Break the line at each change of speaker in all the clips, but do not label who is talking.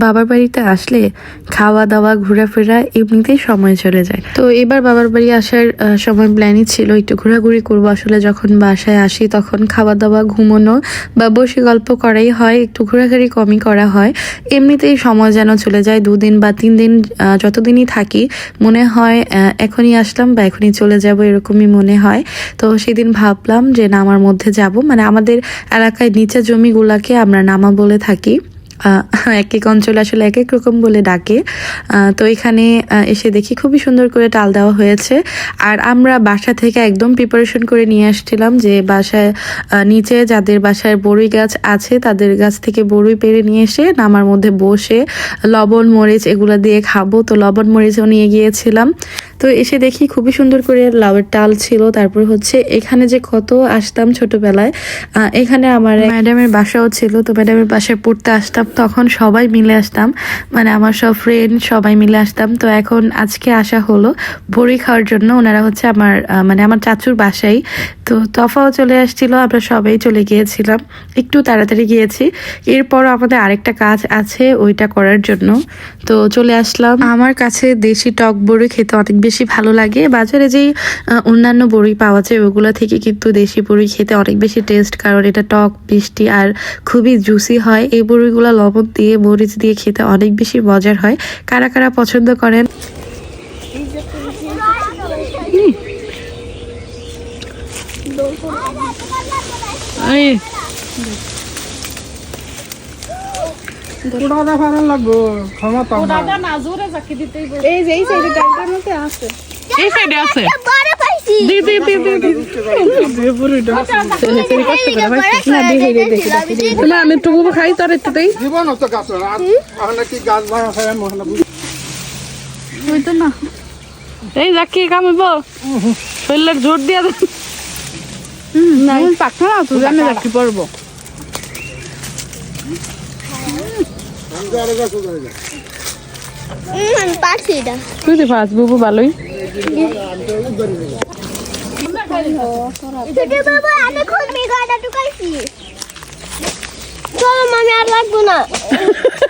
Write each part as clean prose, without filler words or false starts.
বাবার বাড়িতে আসলে খাওয়া দাওয়া ঘোরাফেরা এমনিতেই সময় চলে যায়। তো এবার বাবার বাড়ি আসার সময় প্ল্যানই ছিল একটু ঘোরাঘুরি করবো। আসলে যখন বাসায় আসি তখন খাওয়া দাওয়া ঘুমানো বা বসে গল্প করাই হয়, একটু ঘোরাঘুরি কমই করা হয়। এমনিতেই সময় যেন চলে যায়, 2 দিন বা 3 দিন যতদিনই থাকি মনে হয় এখনই আসলাম বা এখনই চলে যাব, এরকমই মনে হয়। তো সেদিন ভাবলাম যে নামার মধ্যে যাব, মানে আমাদের এলাকায় নিচে জমিগুলাকে আমরা নামা বলে থাকি। এক এক অঞ্চলে আসলে এক এক রকম বলে ডাকে। তো এখানে এসে দেখি খুবই সুন্দর করে টাল দেওয়া হয়েছে। আর আমরা বাসা থেকে একদম প্রিপারেশন করে নিয়ে আসছিলাম যে বাসায় নিচে যাদের বাসায় বড়ই গাছ আছে তাদের গাছ থেকে বড়ই পেড়ে নিয়ে এসে নামার মধ্যে বসে লবণ মরিচ এগুলো দিয়ে খাবো। তো লবণ মরিচও নিয়ে গিয়েছিলাম। তো এসে দেখি খুবই সুন্দর করে লাউয়ের টাল ছিল। তারপর হচ্ছে এখানে যে কত আসতাম ছোটবেলায়, এখানে আমার ম্যাডামের বাসাও ছিল। তো ম্যাডামের বাসায় পড়তে আসতাম, তখন সবাই মিলে আসতাম, মানে আমার সব ফ্রেন্ড সবাই মিলে আসতাম। তো এখন আজকে আসা হলো বড়ি খাওয়ার জন্য। ওনারা হচ্ছে আমার মানে আমার চাচুর বাসায়। তো তফাও চলে আসছিল, আমরা সবাই চলে গিয়েছিলাম, একটু তাড়াতাড়ি গিয়েছি। এরপর আমাদের আরেকটা কাজ আছে ওইটা করার জন্য তো চলে আসলাম। আমার কাছে দেশি টক বড়ি খেতে অনেক বেশি ভালো লাগে। বাজারে যেই অন্যান্য বড়ি পাওয়া যায় ওগুলো থেকে কিন্তু দেশি বড়ি খেতে অনেক বেশি টেস্ট, কারণ এটা টক মিষ্টি আর খুবই জুসি হয়। এই বড়িগুলো লবণ দিয়ে মরিচ দিয়ে খেতে অনেক বেশি মজার হয়। কারা কারা পছন্দ করেন?
আমি একটু খাই তার একটুতেই এই যাকি কামাইব শরীরের জোর দিয়া পাখা না তুই জানে যাকি পড়বো তুই তো ফাস বুবু ভালোই
চলো মামি আর লাগবে না,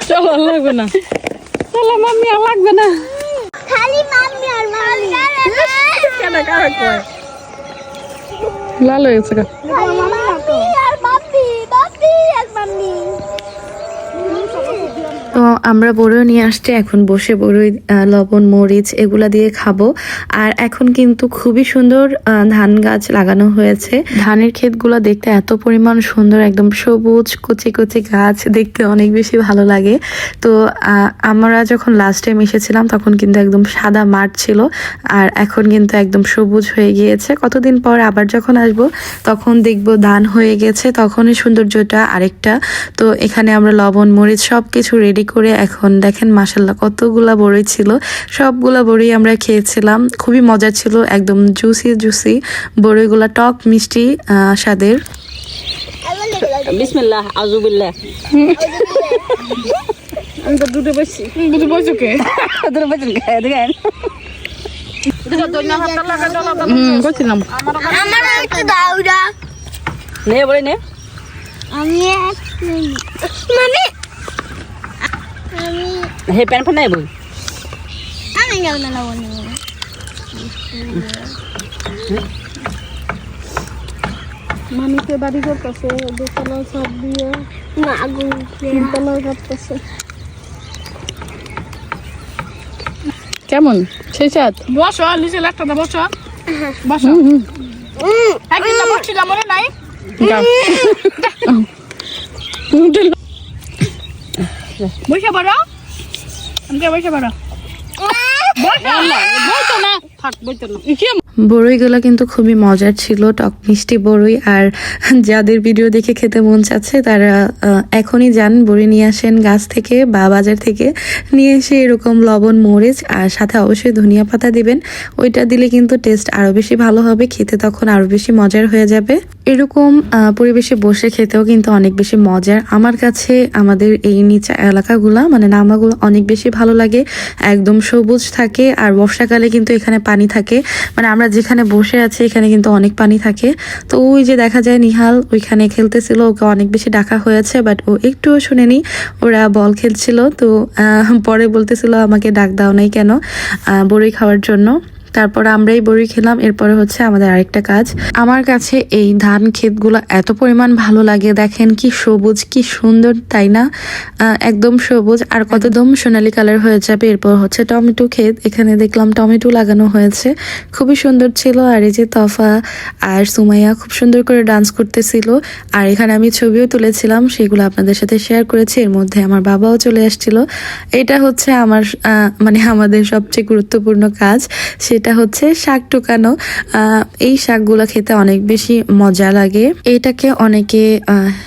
চলো লাগবে না, চলো মামি আর লাগবে না,
খালি মামি আর মামি
কেন কারা কয় লাল হয়েছে
আর মামি আর মামি।
তো আমরা বড়ই নিয়ে আসছি, এখন বসে বড়ই লবণ মরিচ এগুলা দিয়ে খাবো। আর এখন কিন্তু খুবই সুন্দর ধান গাছ লাগানো হয়েছে। ধানের ক্ষেতগুলো দেখতে এত পরিমাণ সুন্দর, একদম সবুজ কচি কচি গাছ, দেখতে অনেক বেশি ভালো লাগে। তো আমরা যখন লাস্ট টাইম এসেছিলাম তখন কিন্তু একদম সাদা মাঠ ছিল, আর এখন কিন্তু একদম সবুজ হয়ে গিয়েছে। কতদিন পর আবার যখন আসবো তখন দেখবো ধান হয়ে গেছে, তখনই সৌন্দর্যটা আরেকটা। তো এখানে আমরা লবণ মরিচ সব কিছু রেডি করে এখন দেখেন মাশাল্লাহ কতগুলা বড়ি ছিল, সবগুলা বড়ি আমরা খেয়েছিলাম। খুবই মজা ছিল, একদম জুসি জুসি বড়িগুলা, টক মিষ্টি স্বাদের।
বিসমিল্লাহ আউযুবিল্লাহ আমি তো দুটো বসছি দুটো বসছো কে দুটো বসছেন কে দেখেন বলছিলাম
আমার একটু দাও না,
নে বলে নে
আমি মামি আমি
হে প্যান ফ্যান নাই বই
আমি যাব না না বলি
মামিকে বাড়ি করতেছে দোতলা সব দিয়ে
না আগুন
তিনতলা করতেছে কেমন সেই সাথ বসো নিচে একটা বসো বসো একদিন না বসছিলাম মনে নাই বসে বড় আমাকে বসে বড় বসো না থাক বসো না
বড়ইগুলো কিন্তু খুবই মজার ছিল, টক মিষ্টি বড়ই। আর যাদের ভিডিও দেখে খেতে মন চাচ্ছে তারা এখনই যান বড়ি নিয়ে আসেন গাছ থেকে বা বাজার থেকে নিয়ে এসে এরকম লবণ মরিচ আর সাথে অবশ্যই ধনিয়া পাতা দিবেন। ওইটা দিলে কিন্তু টেস্ট আরো বেশি ভালো হবে, খেতে তখন আরো বেশি মজার হয়ে যাবে। এরকম পরিবেশে বসে খেতেও কিন্তু অনেক বেশি মজার। আমার কাছে আমাদের এই নিচা এলাকাগুলা মানে নামাগুলো অনেক বেশি ভালো লাগে, একদম সবুজ থাকে। আর বর্ষাকালে কিন্তু এখানে পানি থাকে, মানে আমরা যেখানে বসে আছি এখানে কিন্তু অনেক পানি থাকে। তো ওই যে দেখা যায় নিহাল ওইখানে খেলতেছিল, ওকে অনেক বেশি ডাকা হয়েছে বাট ও একটুও শুনেনি। ওরা বল খেলছিল, তো পরে বলতেছিল আমাকে ডাক দাও নাই কেন বড়ি খাওয়ার জন্য। তারপর আমরাই বড়ি খেলাম। এরপরে হচ্ছে আমাদের আরেকটা কাজ। আমার কাছে এই ধান ক্ষেতগুলো এত পরিমাণ ভালো লাগে, দেখেন কি সবুজ, কি সুন্দর তাই না? একদম সবুজ আর কতদম সোনালী কালার হয়ে যাবে। এরপর হচ্ছে টমেটো ক্ষেত, এখানে দেখলাম টমেটো লাগানো হয়েছে, খুবই সুন্দর ছিল। আর এই যে তফা আর সুমাইয়া খুব সুন্দর করে ডান্স করতেছিল। আর এখানে আমি ছবিও তুলেছিলাম, সেগুলো আপনাদের সাথে শেয়ার করেছি। এর মধ্যে আমার বাবাও চলে আসছিল। এটা হচ্ছে আমার মানে আমাদের সবচেয়ে গুরুত্বপূর্ণ কাজ, সেটা হচ্ছে শাক টোকানো। এই শাকগুলো খেতে অনেক বেশি মজা লাগে। এটাকে অনেকে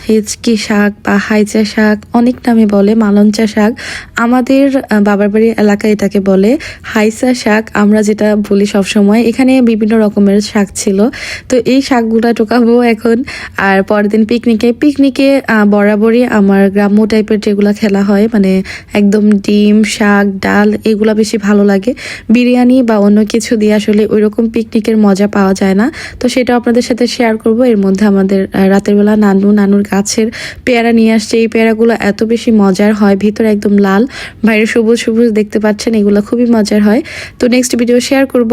হেঁচকি শাক বা হাইচা শাক অনেক নামে বলে, মালঞ্চা শাক। আমাদের বাবার বাড়ির এলাকায় এটাকে বলে হাইসা শাক, আমরা যেটা বলি সব সময়। এখানে বিভিন্ন রকমের শাক ছিল, তো এই শাকগুলা টোকাবো এখন। আর পরের দিন পিকনিকে বরাবরই আমার গ্রাম্য টাইপের যেগুলা খেলা হয়, মানে একদম ডিম, শাক, ডাল, এগুলা বেশি ভালো লাগে। বিরিয়ানি বা অন্য কিছু দিয়ে আসলে ওইরকম পিকনিকের মজা পাওয়া যায় না। তো সেটা আপনাদের সাথে শেয়ার করব। এর মধ্যে আমাদের রাতের বেলা নানুর গাছের পেয়ারা নিয়ে আসছে। এই পেয়ারাগুলো এত বেশি মজার হয়, ভিতরে একদম লাল, বাইরে সবুজ সবুজ দেখতে পাচ্ছেন, এগুলো খুবই মজার হয়। তো নেক্সট ভিডিও শেয়ার করব।